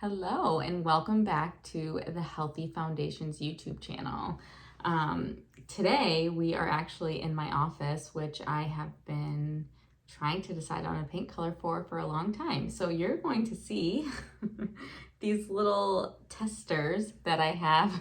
Hello, and welcome back to the Healthy Foundations YouTube channel. Today, we are actually in my office, which I have been trying to decide on a paint color for a long time. So you're going to see these little testers that I have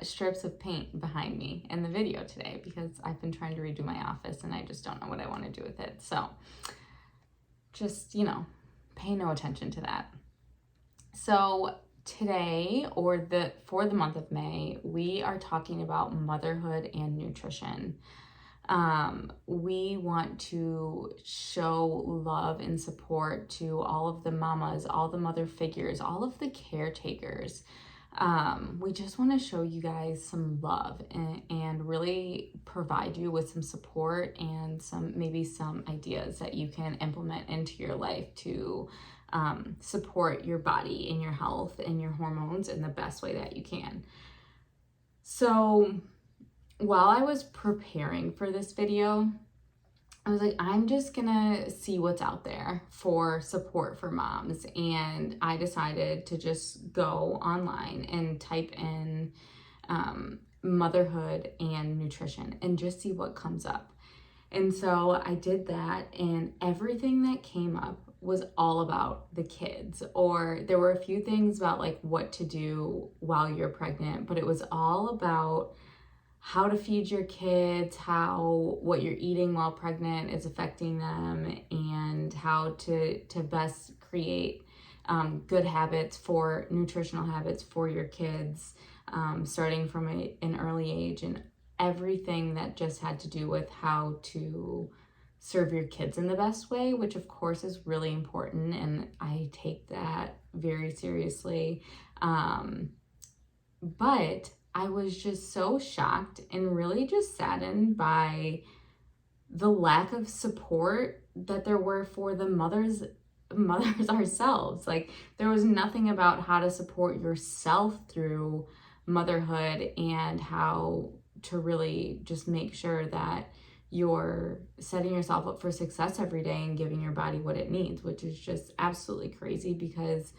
strips of paint behind me in the video today because I've been trying to redo my office and I just don't know what I want to do with it. So just, pay no attention to that. So today, for the month of May, we are talking about motherhood and nutrition. We want to show love and support to all of the mamas, all the mother figures, all of the caretakers. We just want to show you guys some love and really provide you with some support and maybe some ideas that you can implement into your life to support your body and your health and your hormones in the best way that you can. So while I was preparing for this video, I was like, I'm just gonna see what's out there for support for moms. And I decided to just go online and type in motherhood and nutrition and just see what comes up. And so I did that, and everything that came up was all about the kids, or there were a few things about like what to do while you're pregnant, but it was all about how to feed your kids, how what you're eating while pregnant is affecting them, and how to best create good habits for nutritional habits for your kids, starting from an early age, and everything that just had to do with how to serve your kids in the best way, which of course is really important, and I take that very seriously. But I was just so shocked and really just saddened by the lack of support that there were for the mothers ourselves. Like, there was nothing about how to support yourself through motherhood and how to really just make sure that you're setting yourself up for success every day and giving your body what it needs, which is just absolutely crazy because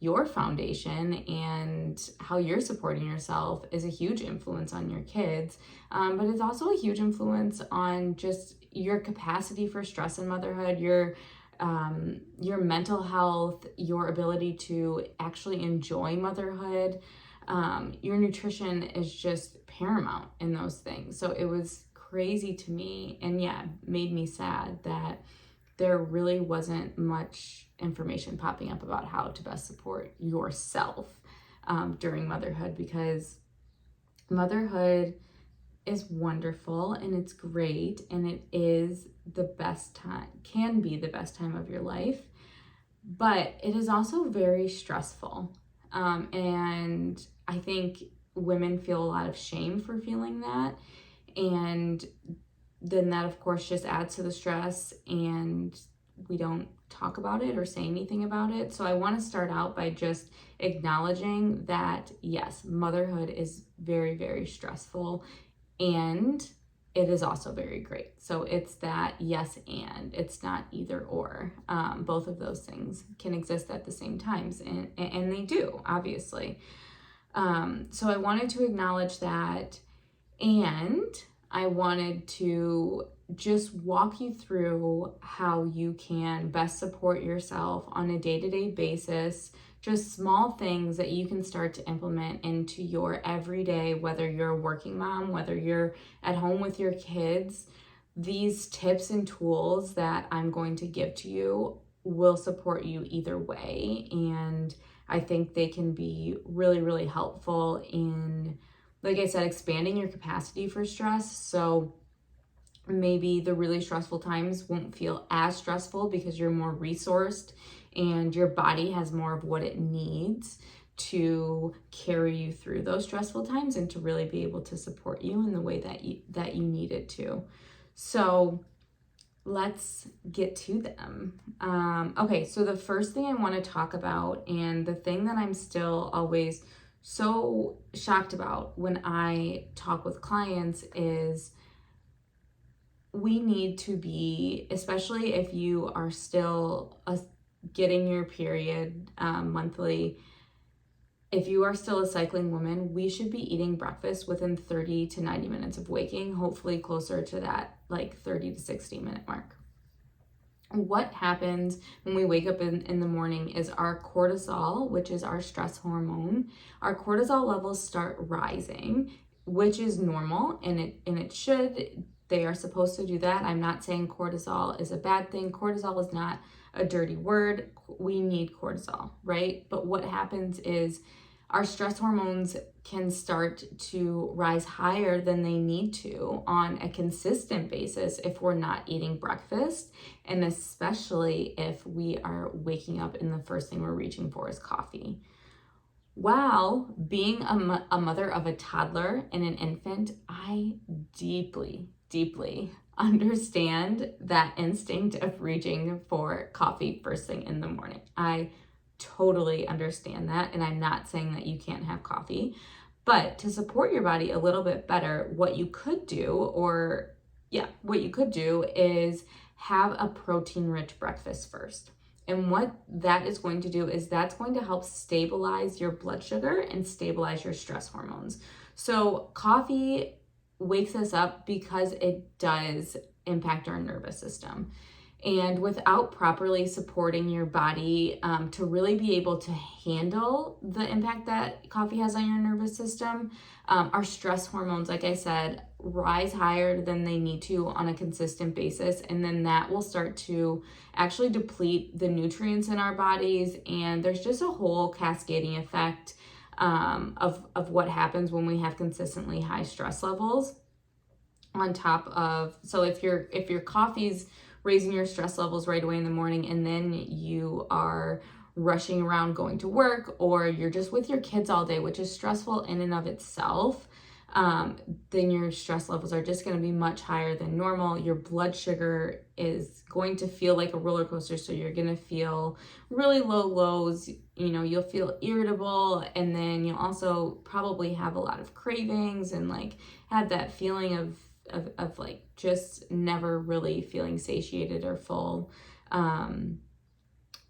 your foundation and how you're supporting yourself is a huge influence on your kids, but it's also a huge influence on just your capacity for stress in motherhood, your mental health, your ability to actually enjoy motherhood. Your nutrition is just paramount in those things. So it was crazy to me, and made me sad that there really wasn't much information popping up about how to best support yourself during motherhood, because motherhood is wonderful and it's great and it is the best time, can be the best time of your life, but it is also very stressful. And I think women feel a lot of shame for feeling that. And then that, of course, just adds to the stress, and we don't talk about it or say anything about it. So I want to start out by just acknowledging that, yes, motherhood is very, very stressful, and it is also very great. So it's that yes, and it's not either or. Both of those things can exist at the same times, and they do, obviously. So I wanted to acknowledge that, and I wanted to just walk you through how you can best support yourself on a day-to-day basis, just small things that you can start to implement into your everyday, whether you're a working mom, whether you're at home with your kids. These tips and tools that I'm going to give to you will support you either way, and I think they can be really, really helpful in, like I said, expanding your capacity for stress. So maybe the really stressful times won't feel as stressful because you're more resourced and your body has more of what it needs to carry you through those stressful times and to really be able to support you in the way that you need it to. So let's get to them. Okay, so the first thing I want to talk about, and the thing that I'm still always so shocked about when I talk with clients, is we need to be, especially if you are still getting your period monthly, if you are still a cycling woman, we should be eating breakfast within 30 to 90 minutes of waking, hopefully closer to that like 30 to 60-minute mark. What happens when we wake up in the morning is our cortisol, which is our stress hormone, our cortisol levels start rising, which is normal, and it should. They are supposed to do that. I'm not saying cortisol is a bad thing. Cortisol is not a dirty word. We need cortisol, right? But what happens is our stress hormones can start to rise higher than they need to on a consistent basis if we're not eating breakfast, and especially if we are waking up and the first thing we're reaching for is coffee. While being a mother of a toddler and an infant, I deeply understand that instinct of reaching for coffee first thing in the morning. I totally understand that, and I'm not saying that you can't have coffee, but to support your body a little bit better, what you could do is have a protein-rich breakfast first. And what that is going to do is that's going to help stabilize your blood sugar and stabilize your stress hormones. So coffee wakes us up because it does impact our nervous system. And without properly supporting your body to really be able to handle the impact that coffee has on your nervous system, our stress hormones, like I said, rise higher than they need to on a consistent basis. And then that will start to actually deplete the nutrients in our bodies. And there's just a whole cascading effect of what happens when we have consistently high stress levels. On top of, so if your coffee's raising your stress levels right away in the morning, and then you are rushing around going to work, or you're just with your kids all day, which is stressful in and of itself, then your stress levels are just going to be much higher than normal. Your blood sugar is going to feel like a roller coaster, so you're going to feel really low lows. You'll feel irritable, and then you'll also probably have a lot of cravings and like have that feeling of like just never really feeling satiated or full.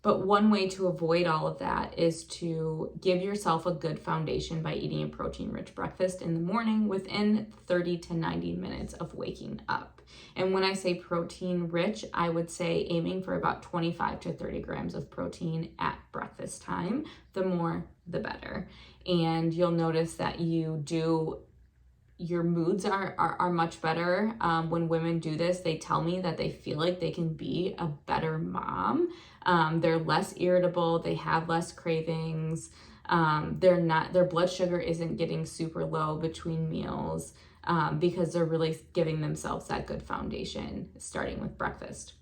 But one way to avoid all of that is to give yourself a good foundation by eating a protein-rich breakfast in the morning within 30 to 90 minutes of waking up. And when I say protein-rich, I would say aiming for about 25 to 30 grams of protein at breakfast time. The more, the better. And you'll notice that your moods are much better. When women do this, they tell me that they feel like they can be a better mom. They're less irritable, they have less cravings, their blood sugar isn't getting super low between meals, because they're really giving themselves that good foundation starting with breakfast.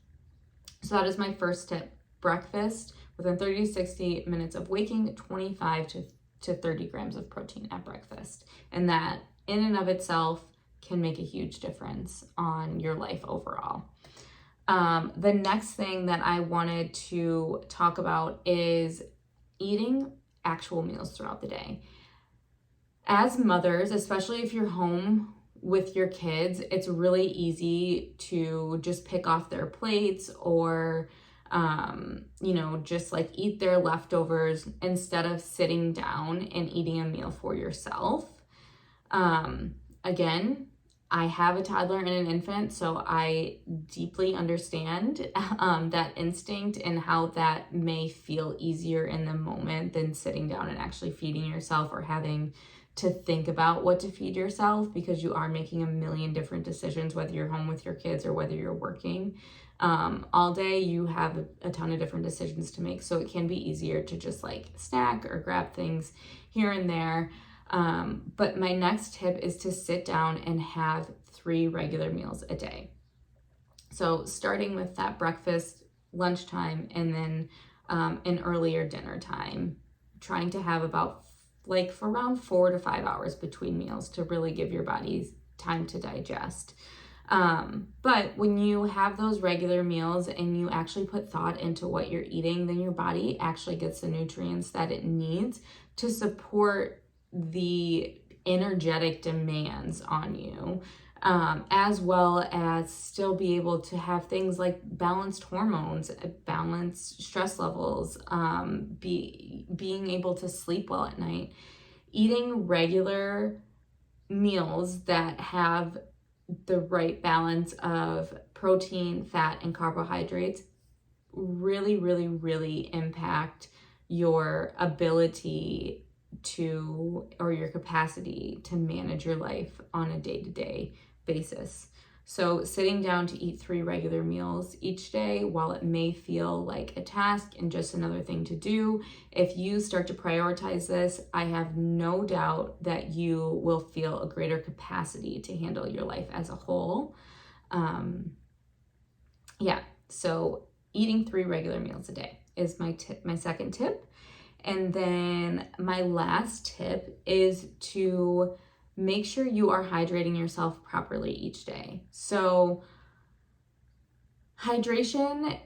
So that is my first tip. Breakfast within 30 to 60 minutes of waking, 25 to 30 grams of protein at breakfast. And that in and of itself can make a huge difference on your life overall. The next thing that I wanted to talk about is eating actual meals throughout the day. As mothers, especially if you're home with your kids, it's really easy to just pick off their plates or just like eat their leftovers instead of sitting down and eating a meal for yourself. Again, I have a toddler and an infant, so I deeply understand that instinct and how that may feel easier in the moment than sitting down and actually feeding yourself or having to think about what to feed yourself, because you are making a million different decisions, whether you're home with your kids or whether you're working. All day you have a ton of different decisions to make, so it can be easier to just like snack or grab things here and there. But my next tip is to sit down and have 3 regular meals a day. So starting with that breakfast, lunchtime, and then an earlier dinner time, trying to have about for around 4 to 5 hours between meals to really give your body time to digest. But when you have those regular meals and you actually put thought into what you're eating, then your body actually gets the nutrients that it needs to support the energetic demands on you. as well as still be able to have things like balanced hormones, balanced stress levels, being able to sleep well at night, eating regular meals that have the right balance of protein, fat, and carbohydrates really, really, really impact your ability to, or your capacity to manage your life on a day-to-day basis. So sitting down to eat 3 regular meals each day, while it may feel like a task and just another thing to do, if you start to prioritize this, I have no doubt that you will feel a greater capacity to handle your life as a whole. So eating 3 regular meals a day is my second tip. And then my last tip is to make sure you are hydrating yourself properly each day. So hydration,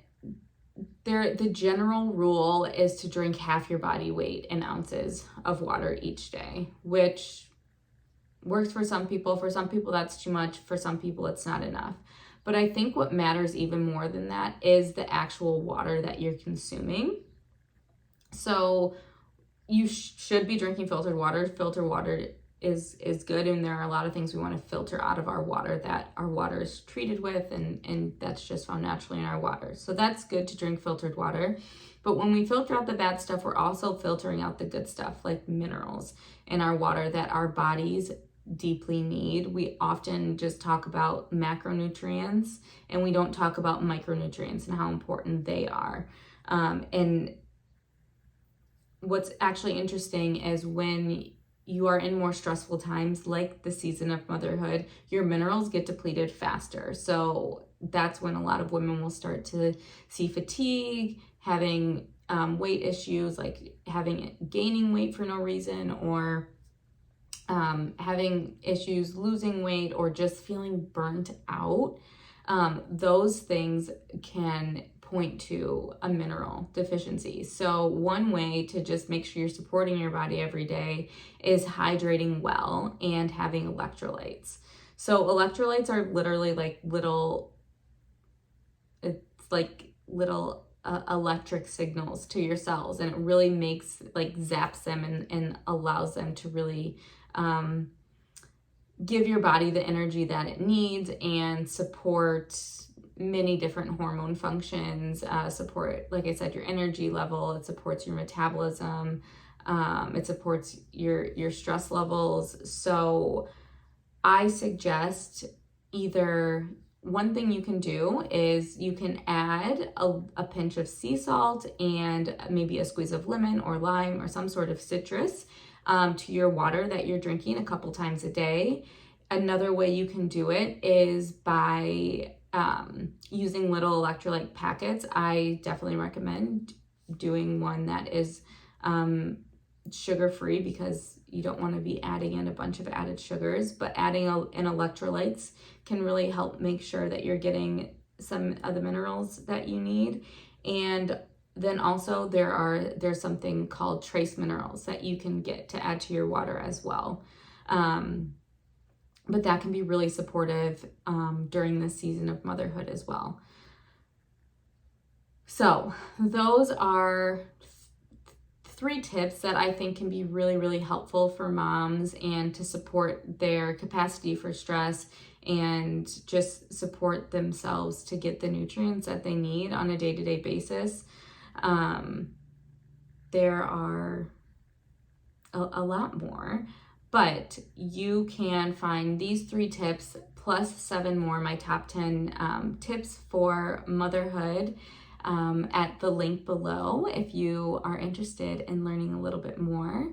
the general rule is to drink half your body weight in ounces of water each day, which works for some people. For some people, that's too much. For some people, it's not enough. But I think what matters even more than that is the actual water that you're consuming. So you should be drinking filtered water. Filtered water is good, and there are a lot of things we want to filter out of our water that our water is treated with, and that's just found naturally in our water. So that's good to drink filtered water. But when we filter out the bad stuff, we're also filtering out the good stuff, like minerals in our water that our bodies deeply need. We often just talk about macronutrients, and we don't talk about micronutrients and how important they are. And what's actually interesting is when you are in more stressful times, like the season of motherhood, your minerals get depleted faster. So that's when a lot of women will start to see fatigue, having weight issues, like gaining weight for no reason, or having issues losing weight, or just feeling burnt out. Those things can point to a mineral deficiency. So one way to just make sure you're supporting your body every day is hydrating well and having electrolytes. So electrolytes are literally like little electric signals to your cells, and it really zaps them and allows them to really give your body the energy that it needs and support many different hormone functions, support, like I said, your energy level. It supports your metabolism. It supports your stress levels. So I suggest either one thing you can do is you can add a pinch of sea salt and maybe a squeeze of lemon or lime or some sort of citrus to your water that you're drinking a couple times a day. Another way you can do it is by using little electrolyte packets. I definitely recommend doing one that is sugar-free, because you don't want to be adding in a bunch of added sugars, but adding in electrolytes can really help make sure that you're getting some of the minerals that you need. And then also there's something called trace minerals that you can get to add to your water as well. But that can be really supportive during this season of motherhood as well. So those are 3 tips that I think can be really, really helpful for moms and to support their capacity for stress and just support themselves to get the nutrients that they need on a day-to-day basis. There are a lot more, but you can find these 3 tips plus 7 more, my top 10 tips for motherhood, at the link below if you are interested in learning a little bit more.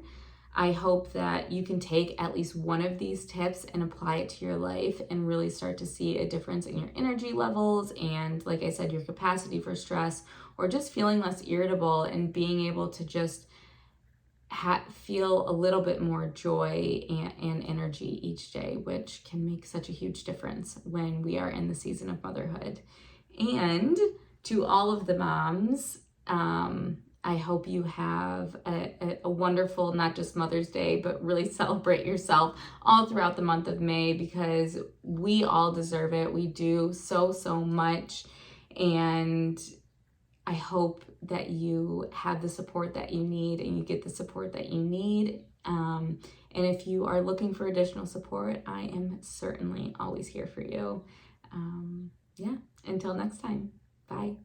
I hope that you can take at least one of these tips and apply it to your life and really start to see a difference in your energy levels and, like I said, your capacity for stress, or just feeling less irritable and being able to just feel a little bit more joy and energy each day, which can make such a huge difference when we are in the season of motherhood. And to all of the moms, I hope you have a wonderful, not just Mother's Day, but really celebrate yourself all throughout the month of May, because we all deserve it. We do so, so much. And I hope that you have the support that you need and you get the support that you need. And if you are looking for additional support, I am certainly always here for you. Yeah, until next time. Bye.